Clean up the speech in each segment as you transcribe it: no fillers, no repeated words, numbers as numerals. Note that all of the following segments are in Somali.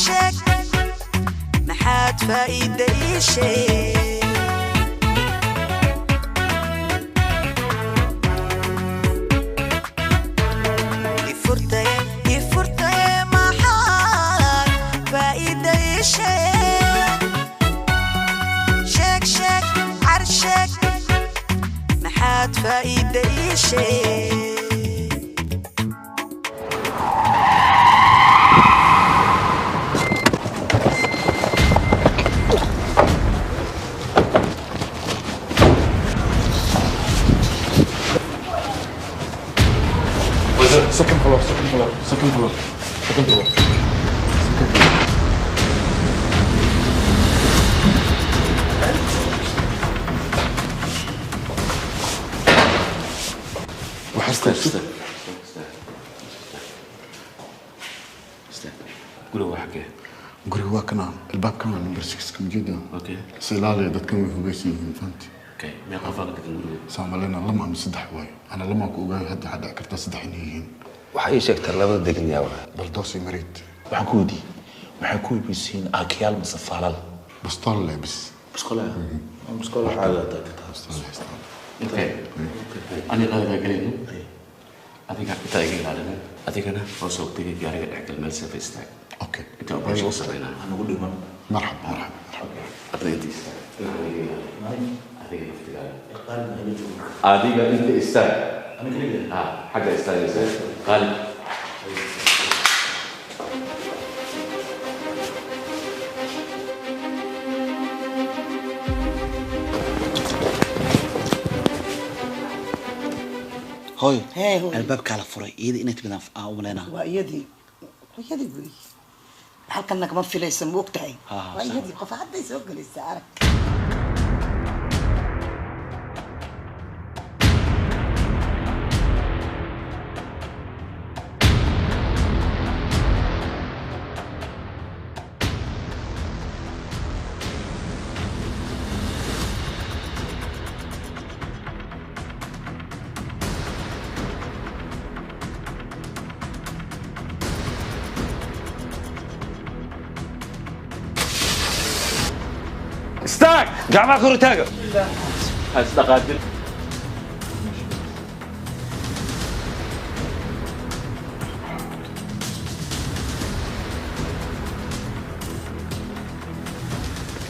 عرشك محاد فايدة شيء يفرتي محاد فايدة شيء شك عرشك محاد فايدة شيء سكن خلاص استنى قولوا حكي قولوا كنا الباب كمان نمبر 6 كم جدا اوكي سيلالي دتكم في بيسي فهمتي اوكي ما قفلك تقولوا سام علينا لما مسدح واي انا لما كو جاي هدا حدا كرت سدحنيين waxay sheegtay labada degan yaawaa بلدوسي مريد وحكودي وحكوي بيسين اكيال مسفالل بسطال لابس مسكولا حاجه اوكي انا قاعد اقول أديك كتاعي على هنا أديك أنا وصلت لي جاري أحكي الملسفة استاك اوكي أنت أبغى شو صرنا انا اقول له مرحبا أديك أديك أنت استاك انا كده حاجة استاك قال هاي هاي الباب كعلى فري يدي إنك بدنا أملنا ويدي بوي هل كنا كمان في ليس موقتها ويدي قف حد يسوق للسعرك استاك جماعه كورتاغا أستقادر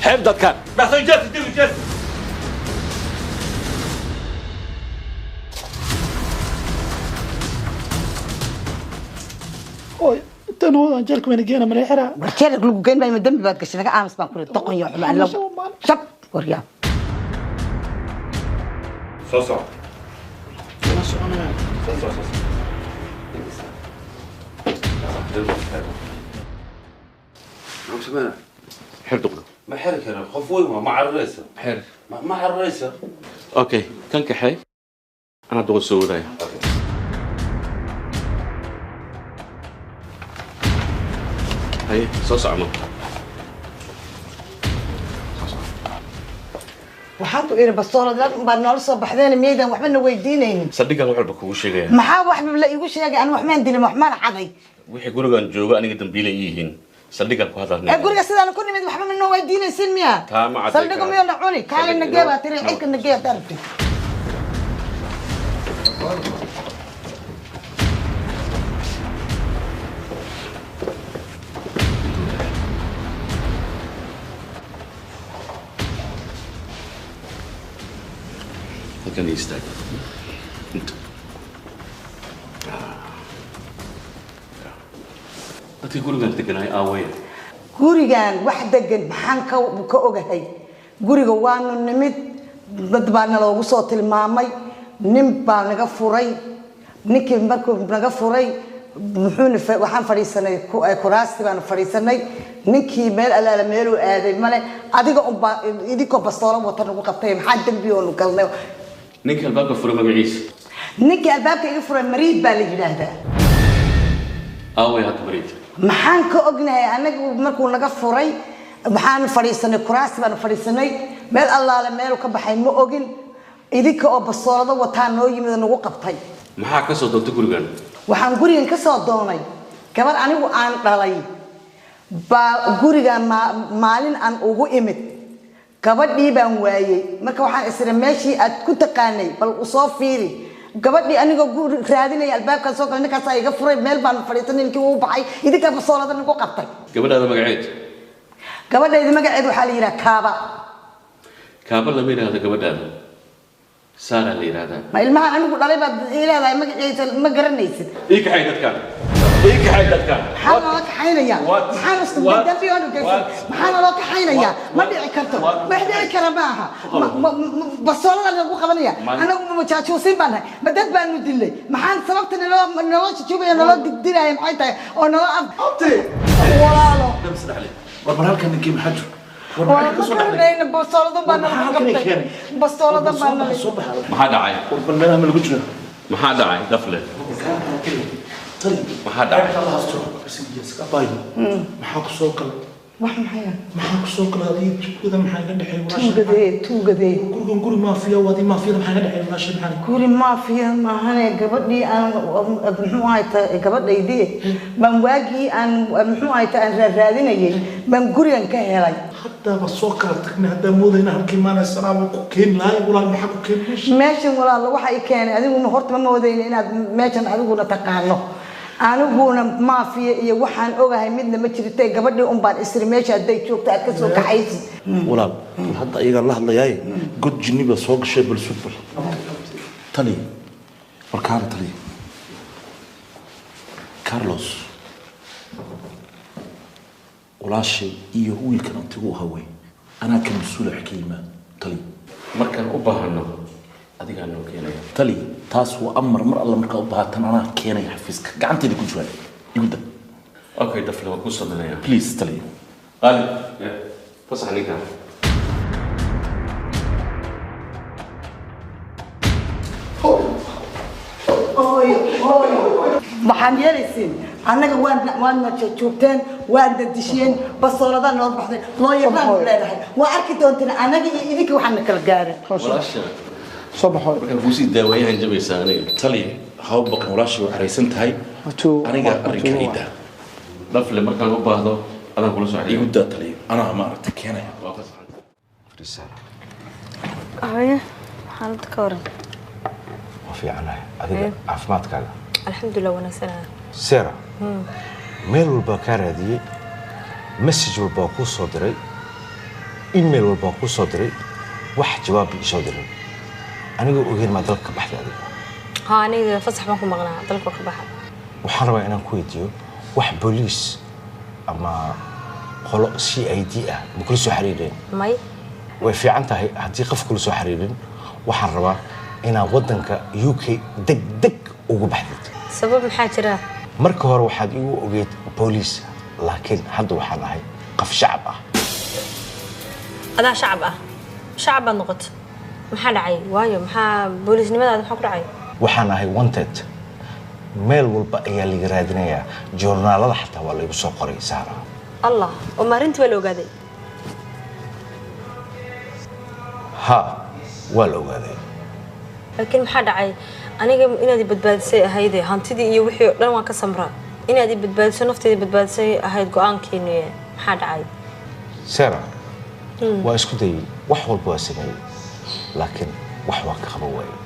حب كان بس جت اوي تنو انجلك من جينا من الحرا بركيلك لو جاين باي مدمي بعد كشنا امس بان كل تقن يا حمان لو شب وريا صوصو حر دقنا ما حرك انا خفوي مع الرئيس حر مع الرئيس أوكي كان كحي أنا دقوا السوداء هاي صوص عمو وحاطوا إيه بصورة ده بعد نهار الصبح ده ميدان وحنا ويدينين صدق أنا وحبك وش جاي maxaa wax la igu sheegay aan waxmaan dilin waxmaan xaday wixii gurigan jooga aniga dambiile yihiin saldhigan ku hadalnay guriga sidaan ku nimid waxba minoo weydiinaysin miya taa ma cadday saldhiga miyo na cuni kaalin nageeba tiri xilka nageeba tarfi halkan istaag dadkii gurigan deganay aaway gurigan wax degan maxaan ka ogahay guriga waanu nimid dad baa naloogu soo tilmaamay nin baa naga furay ninkii markuu naga furay muxuuna waxaan fadhiisanay kuraasti baan fadhiisanay ninkii meel alaala meel uu aaday male adiga idinko bastoolo wata nagu qabtay maxaa dambi oo galnay ninka albaabka furay magaciisa ninkii albaabka iga furay mariid baa la yiraahdaa aaway had mariid maxaan ka ognahay anagu markuu naga furay waxaan fadhiisanay kuraasti baan fadhiisanay meel allaala meel ka baxay ma ogin idinka oo bastoolada wataa noo yimid nagu qabtay maxaa ka soo doortay gurigan waxaan gurigan ka soo doonay gabar anigu aan dhalay baa guriga maalin aan ugu imid gabadhii baan waayay marka waxaan isra meeshii aad ku taqaanay bal u soo fiiri gabadhii aniga guri raadinay albaabka soo galay ninkaas ay iga furay meel baan fadhiisanay ninkii uu baxay idinka basoolada nagu qabtay gabadhaada magaceed gabadhayda magaceed waxaa la yiraahdaa kaaba lama yiraahdo gabadhaada saara la yiraahdaa ma ilmaha anigu dhalay baad ilaahay magaciisa ma garanaysid ii kaxay dadkan maxaa loo kaxaynayaa maxaa isku dambi oo dhigay maxaa loo kaxaynayaa ma dhici karto ma dhici kara maaha basoolada lagu qabanaya anagu ma jaajuusin baan nahay madad baan u dilay maxaan sababta naloo jujubaya naloo digdiraay maxay tahay oo naloo abti walaalo war halkan ninkii maxaa jiro warbaxayna basoolada baan nahay basoolada baan nahay maxaa dhacay war meelaha ma lagu jiro maxaa dhacay dafle maxaa dhacay maxaa ku soo galay wax maxaa ku soo galay adii tuugada maxaa iga dhexeey tuugadee gurigan guri maafiya waadii maafiyada maxaa iga dhexeey walaashay maxaa guri maafiya maahane gabadhii aan muxuu ahayta gabadhaydii baan waagii aan muxuu ahayta aan raadinayay baan gurigan ka helay haddaaba soo kala tagnay haddaa moodayna halkii maanay salaama ku keeni lahay walaal maxaa ku keeni meeshan walaal waxa ay keenay adiguna horta ma moodayna inaad meeshan adiguna taqaano aniguna maafiya iyo waxaan ogahay midna ma jirtay gabadhii un baan isri meesha haday joogto aad ka soo kaxaysid walaal hadda ayagaan la hadlayaay god jinni baa soo gashay bal subbal tali warkaana tali Carlos walaashay iyo wiilkan antigu haway anaa ka mas'uul xakiima tali markaan u baahano adiga noo keenaya tali taas waa amar mar alla marka u baahatan anaa keenay xafiiska gacanteeda ku jira igda okay dafle waa ku sameeyaa please tali qalib fasax ninka maxaan yeelaysiin annaga waan joogteen waan dadisheen basoolada noo baxday loo yaraan leedahay waa arki doonteen annaga iyo idinka waxaan kala gaarin walaasha soo baxo markaan kuusii daawayahan jabaysaa aniga tali haw baqan walaashay waa xaraysan tahay aniga arrinkayda dafle markaan u baahdo adaan kula soo igu daa tali anaa maaragta keenaya waa fasax هاي حالتك كورن وفي عنها هذه عفمات كذا الحمد لله وانا سنة سيرة ميل والبكار هذه مسج والباقو صدري إيميل والباقو صدري واحد جواب صدري أنا أقول ما ضلك بحث هذه ها أنا فصح معكم مغنى ضلك بحث وحروا أنا كويديو واحد بوليس أما خلاص CID بكل سو حريرين ماي وفي عنتها هدي قف كل سو حريرين وحروا أنا ودنك UK دق دق وجبحثت سبب محاجرة marka hore waxaad igu ogeyd booliis laakiin hadda waxaan ahay qof shacab ah هذا شعب النقط محل عي وايو محا بوليس نمدا محا كل عي waxaan ahay wanted meel walba ayaa laga raadinayaa joornaalada xataa waa lagu soo qoray saara الله وما رنت ولا وقادي ha waa la ogaaday لكن محل عي أنا إنادي بدبادسي هيدي هانتدي يوحي لأن ما كسمرة إنادي بدبادسي نفتي بدبادسي هيد قان كيني محل عي saara waa isku dayay wax walba waa sameeyey laakiin wax waa ka qaban waayey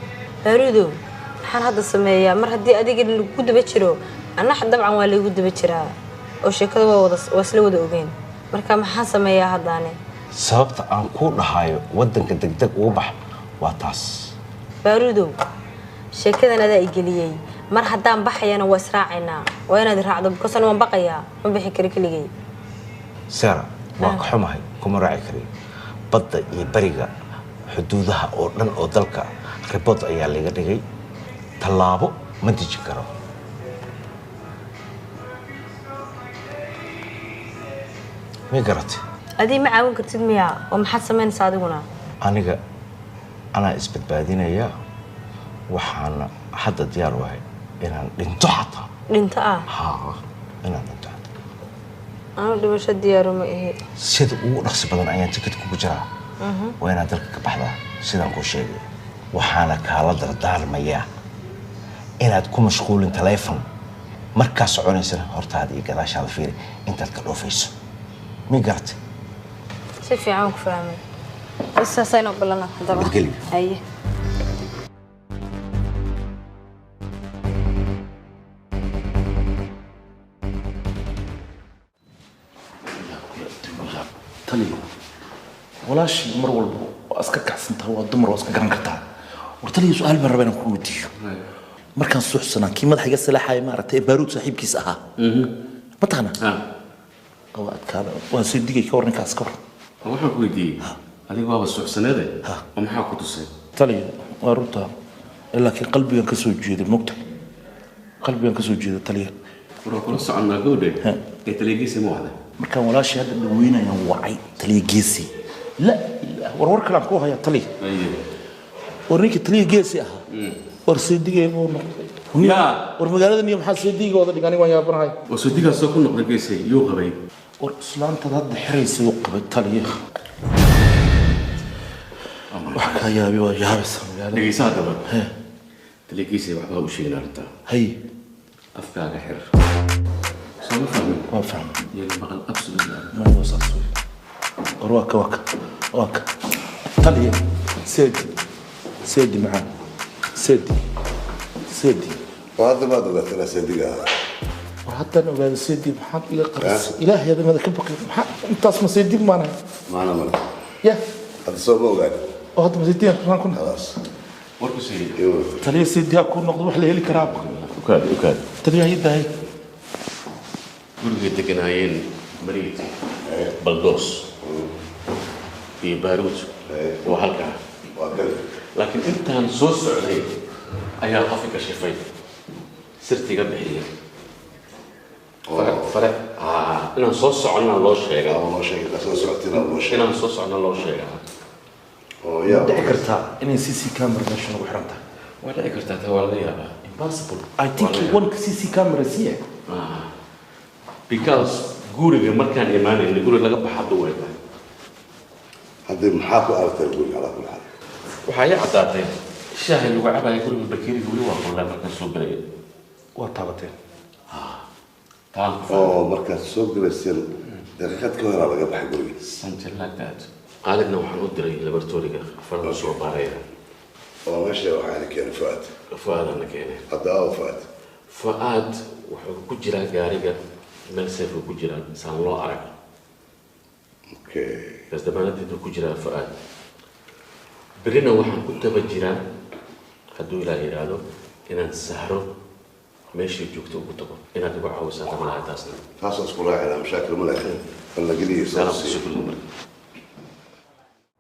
بارودو حان هذا السمية مر هدي أديك اللي كود بتشرو أنا حد طبعا ولا كود بتشرا أو شيء كذا وصلوا دوجين مر كم حان سمية هذا أنا sababta aan ku dhahayo wadanka degdeg ugu bax waa taas بارودو شيء كذا أنا ذا إجليي مر هدام بحيانا واسراعنا وأنا ذي راعد بكسر وان بقيا ما بيحكي كريكلي saara waa ka xumahay kuma raaci karin badda iyo bariga xuduudaha oo dhan oo dalka ribad ayaa laga dhigay tallaabo ma dejin karo ma garatay أدي ما عاون كرتد مياه ومحد سمين صادقنا aniga anaa isbadbaadinaya waxaana hadda diyaar u ahay inaan dhinto xataa أنت haa inaan dhinto xataa أنا دمشق ديارو ما إيه sida ugu dhaqsi badan ayaan tikidka kugu jiraa waa inaad dalka ka baxdaa sidaan kuu sheegay waxaana kaala dardaarmayaa inaad ku mashquulin taleefon markaad soconaysana hortaada iyo gadaashaada fiiri intaad ka dhoofayso mi garata si fiican ku fahmay bas saasaynu balana hadaba haye tali walaashii mar walba waa iska kacsantaha waa dumar waa iska garan kartaa war taliya su-aal baan rabaa inaan ku weydiiyo markaan suuxsanaa kii madaxa iga salaaxaya maaragtay baaruud saaxiibkiis ahaa ma taqana waa adkaada waa soo digay ka war ninkaas ka war waxaan ku weydiiyey adiga waaba suuxsaneede oo maxaa ku tusay taliya waa runtaa laakiin qalbigan ka soo jeeday mogta qalbigan ka soo jeeday taliya waraan kula soconnaa gabadhe ee taliyagiisa ma wacday markaan walaashii hadda dhaweynayaan wacay taliya geesi la war kalaan ku hayaa taliya war ninkii taliya geesi ahaa war soo digay buu noqday war magaalada niyo maxaa soo digay wada dhigani waan yaabanahay war soo digaa soo ku noqday geesi yuu qabay war islaantada hadda xiraysay uu qabay taliya wax ka yaabi waa yaabaysa magaalada dhegeysa haddaba taliyagiisa waxbaa u sheegin arrintaa hay afkaaga xir soo ma fahmin waa fahmay iyaga maqal absolute ما وصلت وراك واك طلع سيدي معاه سيدي وهذا ما ضغط انا سيدي وحتى انا قال سيدي محمد يقرص الهي هذا ماذا كبك انت اسمه سيدي معنا يا هذا صوب وقاعد وهذا سيدي كنا خلاص وركو سيدي طلع سيدي اكون نقض وحله هلي كراب وكاد طلع يدا هي guriga deganaayeen mariid baldoos iyo baaruud oo halkaa laakiin intaan soo socday ayaa qofi ka shifay sirtiga bixiyay fare inaan soo soconnaa loo sheegaa inaan soo soconnaa loo sheegaa dhici kartaa inay CC camera meesha lagu xiran tahay waa dhici kartaa taa waa laga yaabaa impossible I think one CC camera here because guriga markaan imaanayna guriga laga baxado way tahay haddii maxaa ku aragtay guriga ala kulli xaal waxaa ii caddaatay shaahi lagu cabaaya guriga bakeeriga weli waa qolaa markaan soo galay waa taabateen oo markaad soo galayseen daqiiqad ka hor laga baxay guriga something like that qaalibna waxaan u diray laboratoriga farda soo baaraya oo meesha waxaan keenay fuaadana keenay hadda fuaad wuxuu ku jiraa gaariga meel seef ku jiraa saan loo arag bas damaanadeedu ku jiraa fuaad berina waxaan ku daba jiraa hadduu ilaaha yidhaahdo inaan sahro meeshii joogto ugu tago inaad igu caawisaa tamalaha taasna taasoo isku raacayna mashaakil ma lahayn falla geliya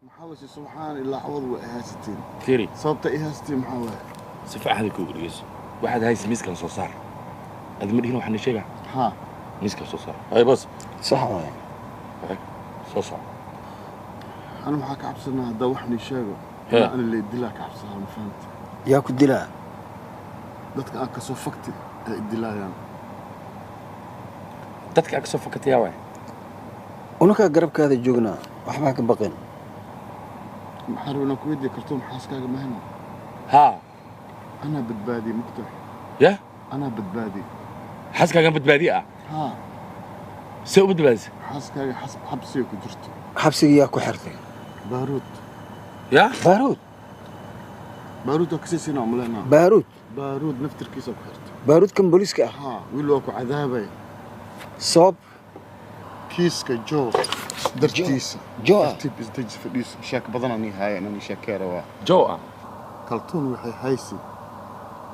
محاولة سبحان الله عوض وإهاستين تيري صوبت إهاستين محاولة سفاح هذا كوريس واحد هاي ميس كان صار هذا من هنا وحنا شيء ها ميس كان صار هاي بس صح وين صار أنا محاك عبسنا دوحني شاقو أنا اللي دلاك عبسنا ما فهمت يا كدلا دتك أك صفقتي الدلا يعني دتك أك صفقتي يا وين ونك قربك هذا جوجنا وحباك بقين محاربنا كويدي كرتون حاسكاك مهنا ها أنا بدبادي مقتح يا أنا بدبادي حاسكاك بدبادي ها سو بدبادي حاسكاك حسب حبسي وكجرتي حبسي يا كحرتي بارود يا بارود وكسيسنا عملنا بارود نفتر كيسة كحرتي بارود كم بوليسك ها ويلوكو عذابي صوب كيسك جو درتيس جو ترتيب ازدج فديس شاك بدناني هاي انا شاكيرا جو كلتون وحي هايسي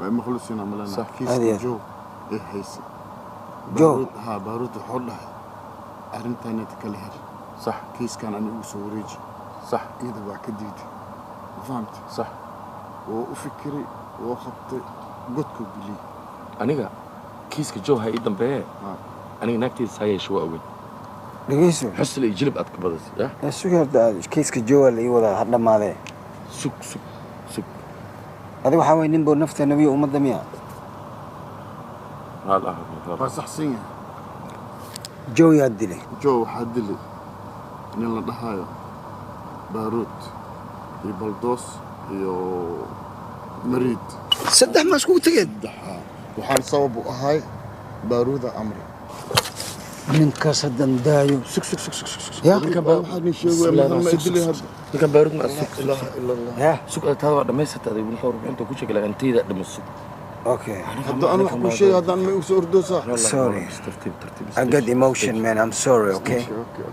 وای مخلصين عملنا صح كيسك جو ايه هايسي جو ها بارود حولها arrintan kale hel صح kiiskan anigu soo wareeji صح iyada waa ka diiday fahamti صح oo u fikiray oo qabtay godku gili aniga kiiska joo hay dambe aniga naagtiisa hay shoo away dhageyso xusli jilib aad ka badas ya suuqa kiiska joo la wada hadhamaade sug adiga waxa way nin boo nafta nabiga umada miya Allah waa saxsan joo yaa dilay joo waxaa dilay nin la dhahayo baaruud iyo baldoos iyo mariid saddex ma isku tageen waxaan sabab u ahay بارودة أمري من كاسدن دايو سك يا كان بارود مع السك لا إله إلا الله يا سك هذا ما يستطيع يقول حور أنت كل شيء كلا أنت إذا دم السك اوكي هذا أنا أحكي شيء هذا أنا ما يصير دوسة sorry ترتيب I got emotion man I'm sorry okay أوكي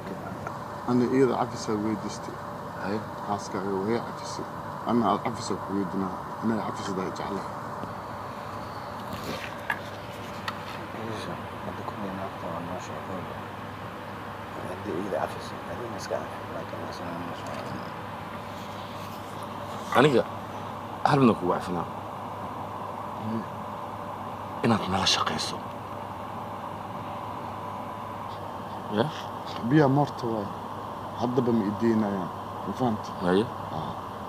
أنا إذا عفسة ويدستي هاي حاسك وهي عفسة أنا عفسة ويدنا أنا عفسة ده يجعله aniga hal midna kugu cafinaa inaad nala shaqayso ya biya marta waay haddaba ma idiinayaan ma fahanta haye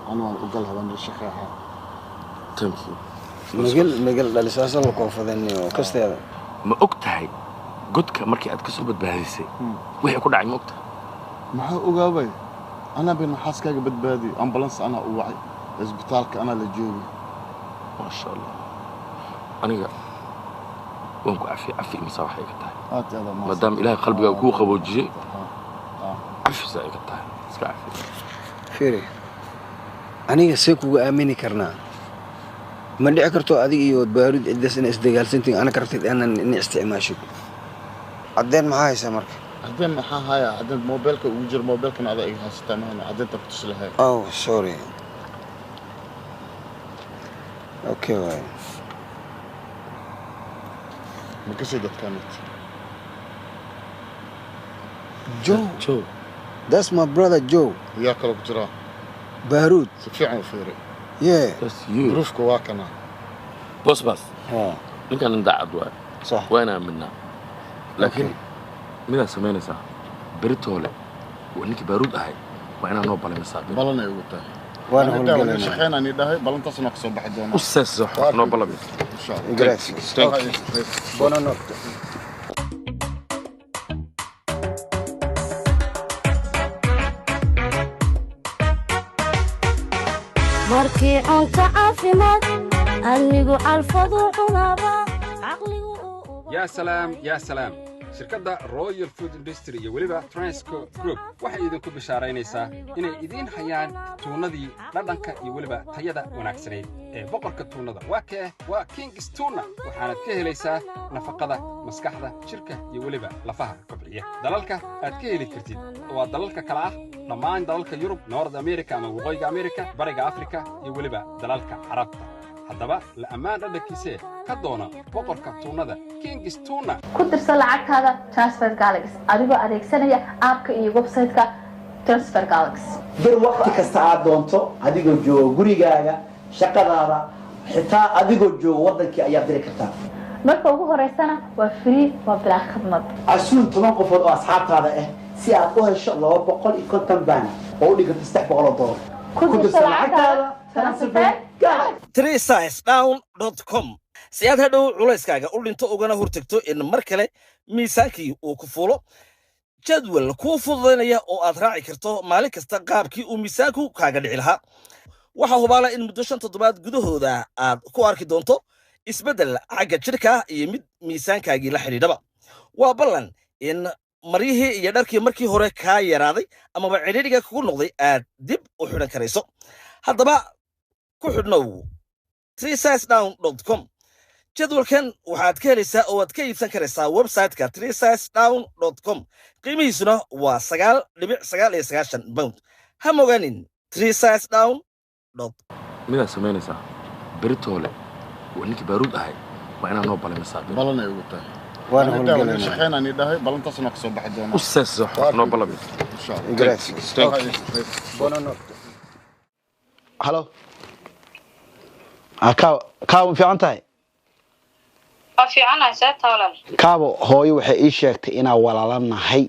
أنا وقال هذا من الشقاحة thank you مقل الأساس الله كوفذني وكست هذا ma ogtahay godka markii aad ka soo badbaadisay wixii ku dhacay ma ogtahay maxaa ogaabay أنا بين حاسكاga badbaadi ambulance أنا u wacay isbitaalka أنا la joogay ما شاء الله aniga waan ku cafi imisa waxay ka tahay maadaama ilaahay qalbiga ku qaboojiyay cafi say ka tahay iska cafi fiiri aniga see kugu aamini karnaa ma dhici karto adiga iyo baarid cidas in isdagaalsantiin ana kartid aanan in isticmaasho cadeen maxaa haysaa marka cadeen maxaa haya cadeen mobilka ugu jir mobilkan ada ay haystaan mahana cadeen tabtus lahay oh sorry okay way ma ka soo dadkaanad Joe that's my brother Joe yaa kala ku jira بارود سفيعة وفيري yeah that's you ظروفك واكنا بس ها ninkan inda cadwa صح waana minna laakiin mida sameynaysa beritoole waa ninkii baaruud ahay waa inaan noo balay masaabir balanay ugu tahay وانا هون shaqeynaa ni dhahay balantaasna ka soo baxay doona useeso noo balay insha Allah gracias buona notte markii cunto caafimaad anigu calfadu cunaba yaa salaam shirkadda Royal Food Industry iyo waliba Transco Group waxay idinku bishaaraynaysaa inay idin hayaan tuunadii dhadhanka iyo waliba tayada wanaagsaneed ee boqorka tuunada waa King's Tuna waxaad ka helaysaa nafaqada maskaxda jirka iyo waliba lafaha kobciya dalalka aad ka heli kartid waa dalalka kala ah dhammaan dalalka Yurub North America ama Waqooyiga America bariga Afrika iyo waliba dalalka Carabta haddaba la ammaan dhadhankiisa ka doona boqorka tuunada King's Tuna ku dirsan lacagtaada Transfer Galaxy adigoo adeegsanaya app-ka iyo website-ka Transfer Galaxy bir waqti kasta aad doonto adigoo jooga gurigaaga shaqadaada xitaa adigoo jooga wadankii ayaad diri kartaa marka ugu horeysana waa free waa bilaa khidmad asuun 10 qofood oo asxaabtaada ah si aad u hesho 250 baan oo u dhiganta $300 ku dirsan lacagtaada Transfer Galaxy treesizedown.com si aad hadhow culayskaaga u dhinto ugana hortagto in mar kale miisaankii uu ku fuulo jadwal kuu fududaynaya oo aad raaci karto maalin kasta qaabkii uu miisaanku kaaga dhici lahaa waxaa hubaala in muddo 5 toddobaad gudahooda aad ku arki doonto isbeddel xagga jirka iyo mid miisaankaagii la xidhiidhaba waa ballan in maryihii iyo dharkii markii hore kaa yaraaday amaba cidhiidhiga kugu noqday aad dib u xidhan karayso haddaba ku xidhnow treesizedown.com jadwalkan waxaad ka helaysaa oo aad ka iibsan karaysaa website-ka treesizedown.com qiimihiisuna waa 9.99 pound ha mogaanin treesizedown mida sameynaysaa beritoole waa ninkii baaruud ahay waa inaan noo balay masaabir balanay ugu tahay وانا هون shaqeynaa ni dhahay balantaasna ka soo baxay doona useeso noo balay insha Allah gracias buona notte halo kaabo fiican tahay fiicanahay sababta walaal kaabo hooyo waxay ii sheegtay inaa walaalanahay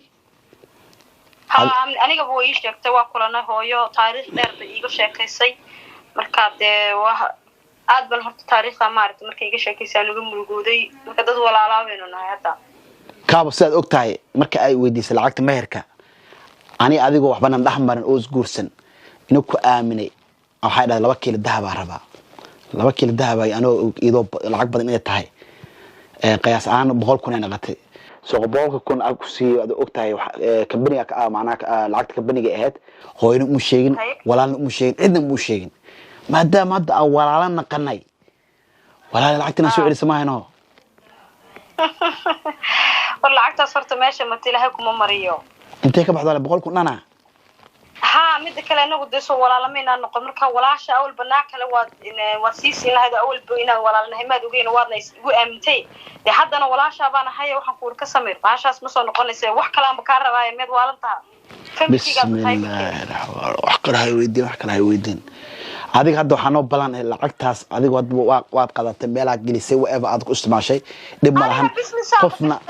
aniga buu ii sheegtay waa kulanay hooyo taariikh dheer bay iiga sheekaysay marka dee waa aad bal horta taariikhda maaragtay markay iga sheekaysay aan uga murugooday marka dad walaalaabaynu nahay hadda kaabo sidaad og tahay marka ay weydiisay lacagta meherka ani adigoo waxbanan dhexmarin oo isguursan inuu ku aaminay waxay dhahay 2 kiilo dahab aan rabaa 2 kiilo dahab ay anoo idoo lacag badan inay tahay qiyaas ahaan 100 kun ay noqotay soo 100 kun aad ku sii aad ogtahay kambaniga macnaha lacagta kambaniga ahayd hooyana uma sheegin walaalna uma sheegin cidna uma sheegin maadaama hadda aan walaala naqanay walaala lacagtana soo celisamaayno lacagtaas horta meesha ma tilaahay kuma mariyo intee ka baxdaa 100 kun nana ها مد كلا إنه قد يسوى ولا لمينا نقول مركا ولا شيء أول بناك لو وسيسي هذا أول بينا ولا نهما دوجين وارنا وأمتي ده حد أنا ولا شيء أنا هيا وحنقول كسمير بعش اسمه نقول نسي وح كلام بكرر ويا مد والنتها بسم الله وحكر هاي ويدين وحكر هاي ويدين هذيك هذا حنو بلان العقتاس هذيك واد قدرت ميلك جلسي وإيف عادك استمع شيء دم لهم قفنا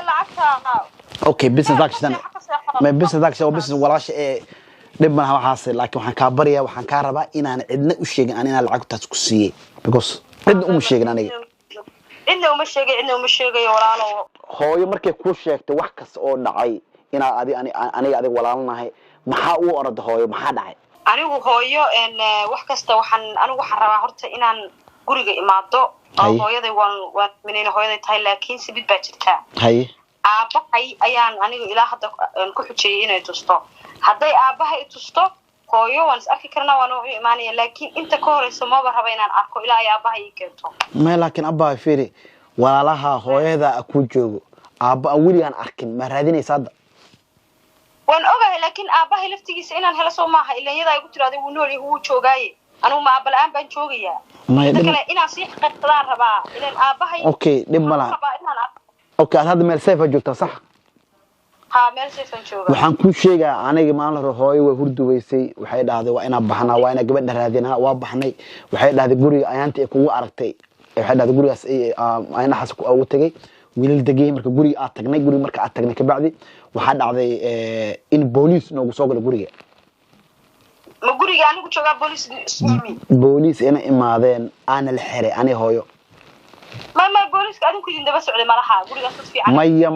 أوكي بسم ذاك شيء ما بسم ذاك شيء وبسم ولا شيء دم لهم حاصل لكن وحن كابريا وحن كهرباء إن أنا عندنا وشيء أنا العقتاس كسية because عندنا وشيء أنا إنه مش شيء ولا له هو يمرك كل شيء توحكس أو نعي أنا أدي ولا لنا maxaa uu ordo hooyo maxaa dhacay anigu hooyo wax kasta anigu waxaan rabaa horta inaan guriga imaado oo hooyaday waan minayna hooyaday tahay laakiin sibid baa jirta aabahay ayaan anigu ilaa hadda ku xujiyay inay tusto hadday aabahay tusto hooyo waan is arki karnaa waan u imaanaya laakiin inta ka horeysa ma raba inaan arko ilaa ay aabahay ii keento ma laakiin aabahay fiiri walaalaha hooyada ku joogo aaba weligaan arkin ma raadinaysaa waan ogahay laakiin aabahay laftigiisa inaan helo soo maaha ilaa ay ku tiraado uu nool yahay uu joogay anigu ma aabal aan baan joogayaa kale inaan sii xaqadaan rabaa ilaa aabahay okay dib mala okay hada meel safe joogta sax ha meel safe jooga waxaan ku sheegaa aniga maalin hore hooyo way hurduweysay waxay dhahday waa inaan baxnaa waa inaan gabadha raadinaa waa baxnay waxay dhahday guriga ayaantii ay kugu aragtay waxay dhahday gurigaas ayna xas ku ugu tagay wiilal degay marka guriga aad tagnay guriga marka aad tagnay ka bacdi waxa dhacday in booliis noogu soo galay guriga ma guriga anigu joogaa booliis ina imaadeen aan la xiray ani hooyo ma booliiska adinku idin daba socday malaha guriga soo fiican maya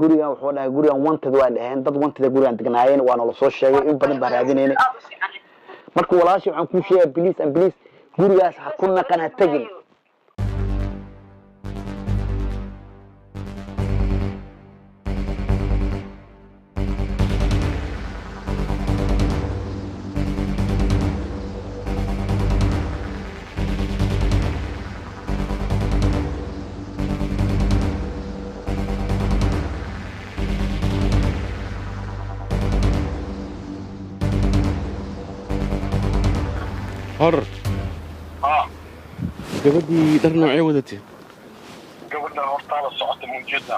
guriga wuxuu dhahay guriga wanted waa dhaheen dad wanted guriga degnaayeen waana la soo sheegay in badan baa raadinayna marka walaashi waxaan ku sheegay police gurigaas ha ku naqana tagin هر gabadhii dhar noocee wadatay gabadha horta la socota muujada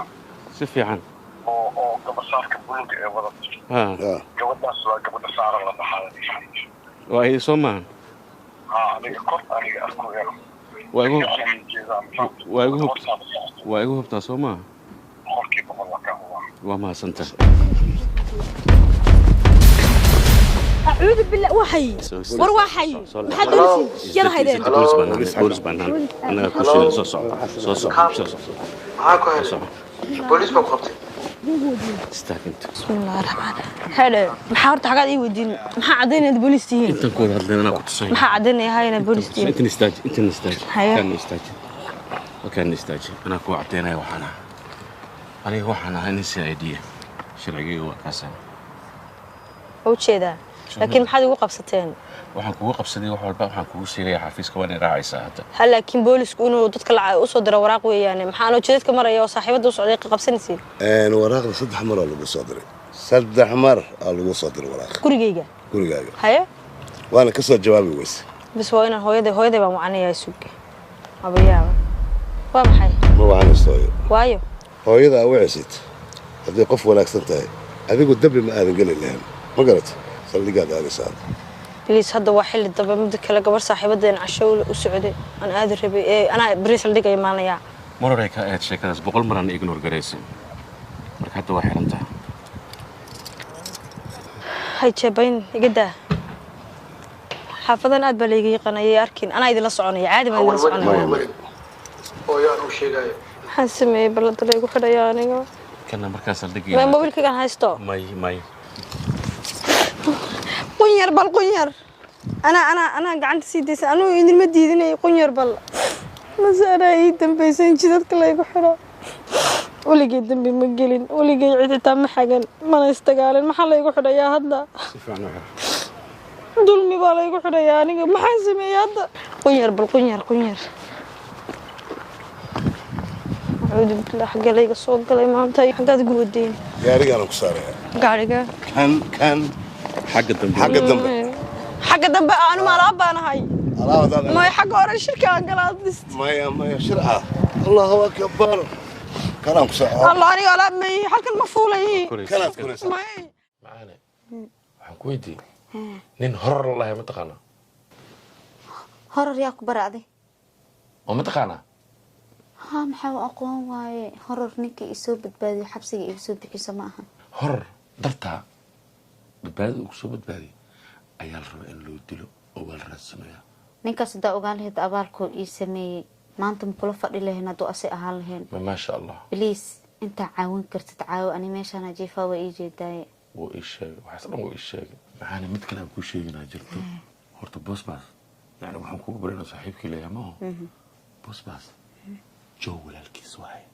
si fiican oo gabasaarka buluug ee wadatay gabadhaas waa gabadha saaran la dhaxay waa ay soo maahan aniga kor aniga arkoyaan waa igu hubtaa soo maaha qolkiiba wallaka waa mahadsantahay أعوذ بالله وحي وروحي محد يرسل يلا هيدين بوليس بانان أنا كل شيء صوص معاكم بوليس ما قبضي استاكنت بسم الله الرحمن هلا محاورت حاجات إيه ودين محا عدينا البوليس تيين أنت كود هذا أنا كنت صحيح محا عدينا هاي البوليس تيين أنت نستاج كان نستاج أنا كود عدينا وحنا أنا وحنا هني سعيدية شرعية وكاسة وش هذا لكن ما حد يوقف ستين waxaan kugu qabsaday wax walba waxaan kugu sheegay xafiiska waan raacaysaa hadda hal laakiin boolisku inuu dadka lacag u soo diro waraaq weeyaan maxaan oo jidadka maraya oo saaxiibada u socday qabsanaysiin waraaqda 3 mar lagu soo diray 3 mar lagu soo diray waraaq gurigayga haye waana ka soo jawaabi weysay bas waa inaan hooyaday baan wacanayaa suuq abayaaba waa maxay ma wacanayso waayo hooyada wacaysid hadii qof wanaagsan tahay adigu dabbi ma aadan galin lahayn ma garat salligaad aadaysaa بليز هذا واحد اللي طبعا مدك لا قبر صاحبتين عشوا وسعودي انا قادر ربي انا بريس اللي دقي ماليا مرة كأيت شيء كذا بقول مرة أنا إجنور جريسي مرة حتى واحد أنت هاي شبين يقدر حافظنا أدب اللي قناة أركين أنا إذا لصعني عادي ما لصعني أو يا نو شيء جاي حسمي بلد اللي يقول خدا يعني كنا مركز الدقيقة ما موبيلك كان هايستو ماي قنير بل قنير أنا قعدت سيدي أنا إذا ما ديدني قنير بل مسألة إيه دنبيسين جدك لا يقحرا ولقي دنبي مقلين ولقي عيد تام حاجة ما نستقالن ما حلا يقحرا يا هذا دول مبالا يقحرا يا أنا ما حاسم يا هذا قنير بالقنير قنير أعوذ بالله حق لي قصوق لي ما أنت حق هذا قودين قاري أنا كسارة قاري كان حق الدنب حق الدنب أنا ما راب أنا هاي ما حق ورا الشركة قلاد دست ما شرعة الله أكبر كلام كسارة الله أنا ولا مي حق المفولة هي كلام كسارة معانا waxaan ku weydiiyey nin horor lahay ma taqaanaa horor yaa ku baracday oo ma taqaanaa ها maxaa aqoon waaye horor ninkii isoo badbaadiyo xabsiga igu soo bixiso ma aha horor dartaa badbaadada ugu soo badbaadiyo ayaa la rabaa in loo dilo oo waa la raadsanayaa ninkaas hadaa ogaan lahayd abaalkoo ii sameeyey maanta ma kula fadhi lahayn hadduu asi ahaan lahayn maasha allah bliis intaa caawin kartid caawo ani meeshaan jiifaa waa ii jeedaaye wuu ii sheegay waxaas dhan wuu ii sheegay maxaana mid kale aan kuu sheeginaa jirto horta boosbaas yani waxaan kugu baray inuu saaxiibkii leeyahay maaho boosbaas joo walaalkiis waaye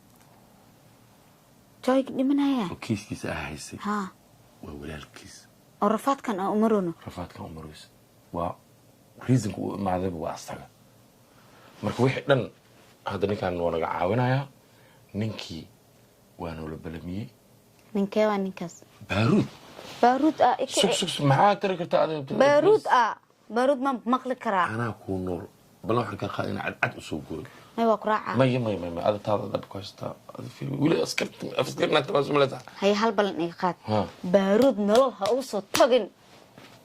jooy dhimanaya oo kiiskiisa ah haysay haa waa walaalkiis oo rafaadkan aan umarono rafaadkan umaroys waa reasonka uu imaadayba waa asaga marka wixii dhan hadda ninkaan waa naga caawinayaa ninkii waa noola balamiyey ninkee waa ninkaas baaruud maxaa tiri kartaa baaruud ma maqli karaa anaa kuu nool bal waxaan ka qaad inaa cadcad usoo gooyo may waa ku raacaa maya ada taada dhab ku haystaa weli askarnaagta baa sumaleeta hay hal balan iga qaad baaruud nolol ha ugu soo tagin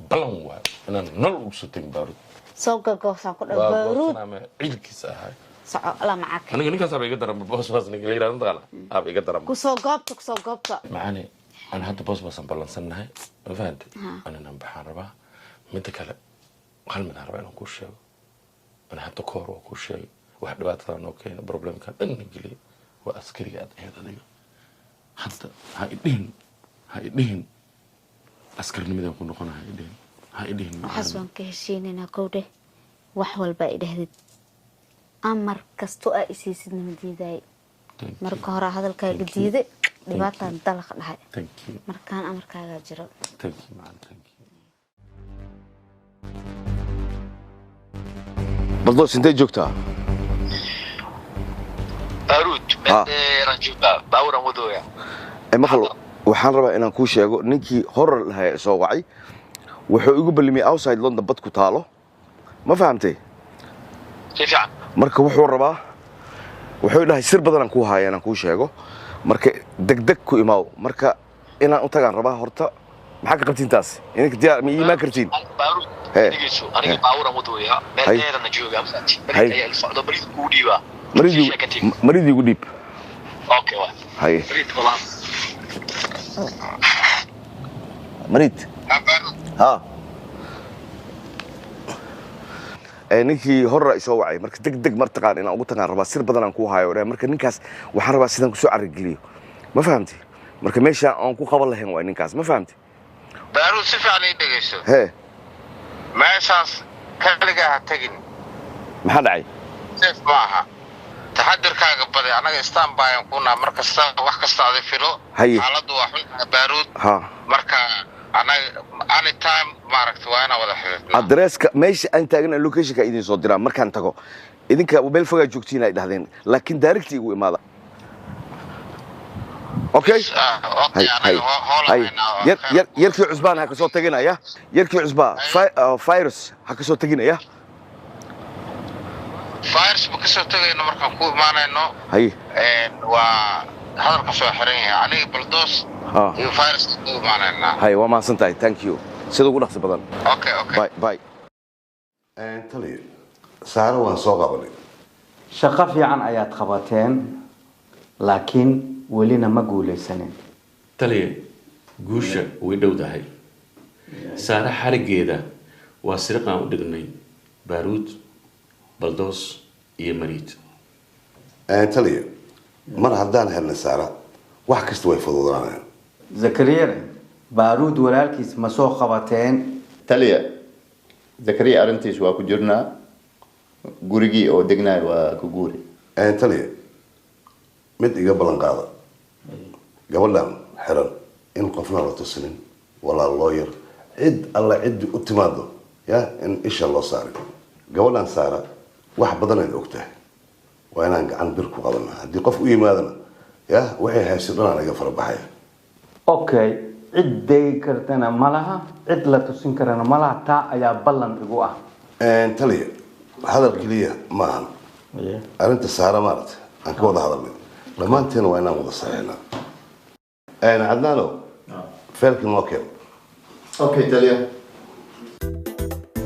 balan waayo inaan nolol ugu soo tagin baaruud soo gagoosaan ku dhaw baaruud ciilkiisa ahay soco la macaka aniga ninkaas aba iga daran boosbaas ninka la yidhahdo daqala aba iga daran kusoo goobta macaani أنا هذا بس بلنسنا هاي فهمت أنا نبحر ربع متى كلا خل من هربا أنا كل شيء أنا حتى كور وكل شيء واحد بعد ثاني أوكي بروبلم كان إني قلي وأسكري قاعد هذا ديو حتى هاي دين أسكرني مدام كنا قنا هاي دين حسبان كهشيننا كوده وحول باقي دهدي أمر كستوء إسيسنا مديداي مركو هرا هذا الكاي جديد dhibaataan dalaq dhahay markaan amarkaaga jiro baldoos intee joogtaa baaruud meelaan joogaa baawaran wadooya maqal waxaan rabaa inaan kuu sheego ninkii horor lahaa soo wacay wuxuu igu ballimiyay outside London bad ku taalo ma fahamtay si fiican marka wuxuu rabaa wuxuu dhahay sir badan aan ku hayaa inaan kuu sheego marka degdeg ku imaaw marka inaan u tagaan rabaa horta maxaa ka qabtiin taas inka diyaar ma iimaan kartiin aniga baawaran wadooya meel dheerana joogaa ayaa socdo barid ku dhiiba maridii ugu dhiib okay waa haye marid ha ninkii horra isoo wacay marka degdeg martaqaan inaan ugu tagaan rabaa sir badan aan ku hayo marka ninkaas waxaan rabaa sidaan ku soo arageliyo ma fahamtay marka meesha aan ku qaban lahayn waa ninkaas ma fahamtay baaruud si fiican ay dhageyso meeshaas kaliga ha tagin maxaa dhacay seef maaha taxadirkaaga baday anaga standby aan kuna markasta wax kasta aad filo xaaladdu waa xun baaruud marka anytime maaragtay waa inaan wada xiriirno adreeska meesha aan taagana locationka idin soo diraa markaan tago idinka meel fogaa joogtiin ay dhahdeen laakiin direct igu imaada okay yarkii cusbaan ha ka soo taginaya yarkii cusbaa virus ha ka soo taginaya virus ma ka soo tagayno markaan ku imaanayno waa hadalka soo xiran yahay aniga baldoos iyo virus ku imaanayna waa mahadsan tahay thank you sida ugu dhaqsi badan bye taliya saaro waan soo qabanay shaqo fiican ayaad qabateen laakiin welina ma guulaysanin taliya guusha way dhowdahay saara xarigeeda waa siriqaan u dhignay baaruud baldoos iyo mariid taliya mar haddaan helnay saara wax kasta way fududaanayaan zakariya baaruud walaalkiis ma soo qabateen taliya zakariya arrintiis waa ku jirnaa gurigii oo degnaay waa ku guuri taliya mid iga ballan qaada gabadhan xiran in qofna la tusinin walaa looyar cid alla ciddi u timaado ya in isha loo saaray gabadhan saara wax badan ay ogtahay waa inaan gacan bir ku qabanaa haddii qof u yimaadana ya waxay hayso dhanaan iga fara baxaya okay cid degi kartana ma laha cid la tusin karana ma laha taa ayaa ballan igu ah taliya hadal keliya maahan arrinta saara maaragtay aan ka wada hadalnay dhammaanteena waa inaan wada saxeynaa cadnaano feelkii noo keen okay taliya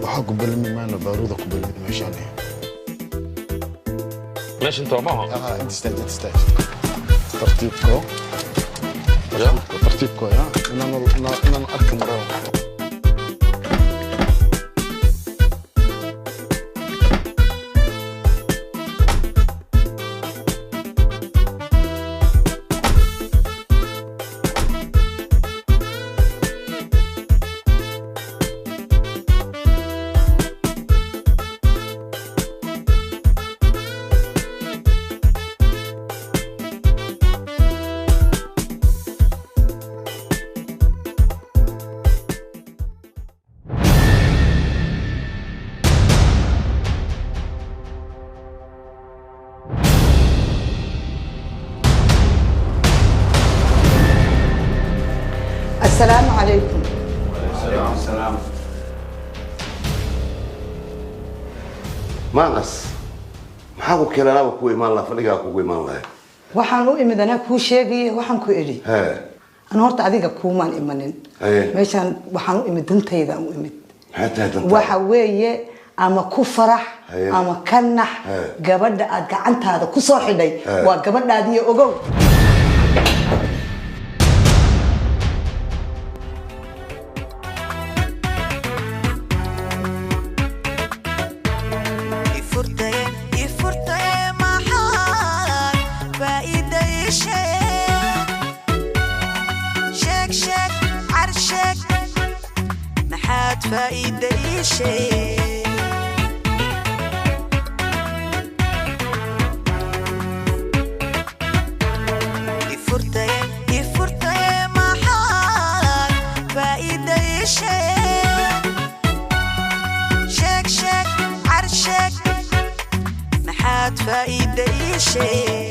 waxaa ku balami maana baaruuda ku balami meeshaan meeshan toomaha انت ترتيبكو ترتيبكو يا انا اركب مره السلام عليكم. وعليكم السلام. مانس maxaa ku keenana ku imaan la fadhiga ku imaan lahay waxaan u imid anaa kuu sheegay waxaan ku iri aan horta adiga kuumaan imanin meeshaan waxaan u imid dantayda u imid waxa weeye ama ku farax ama ka nax gabadha aad gacantaada ku soo xidhay waa gabadhaadii ogow فايدة شيء يفرطي ما حال فايدة شيء شك عرشك ما حد فايدة شيء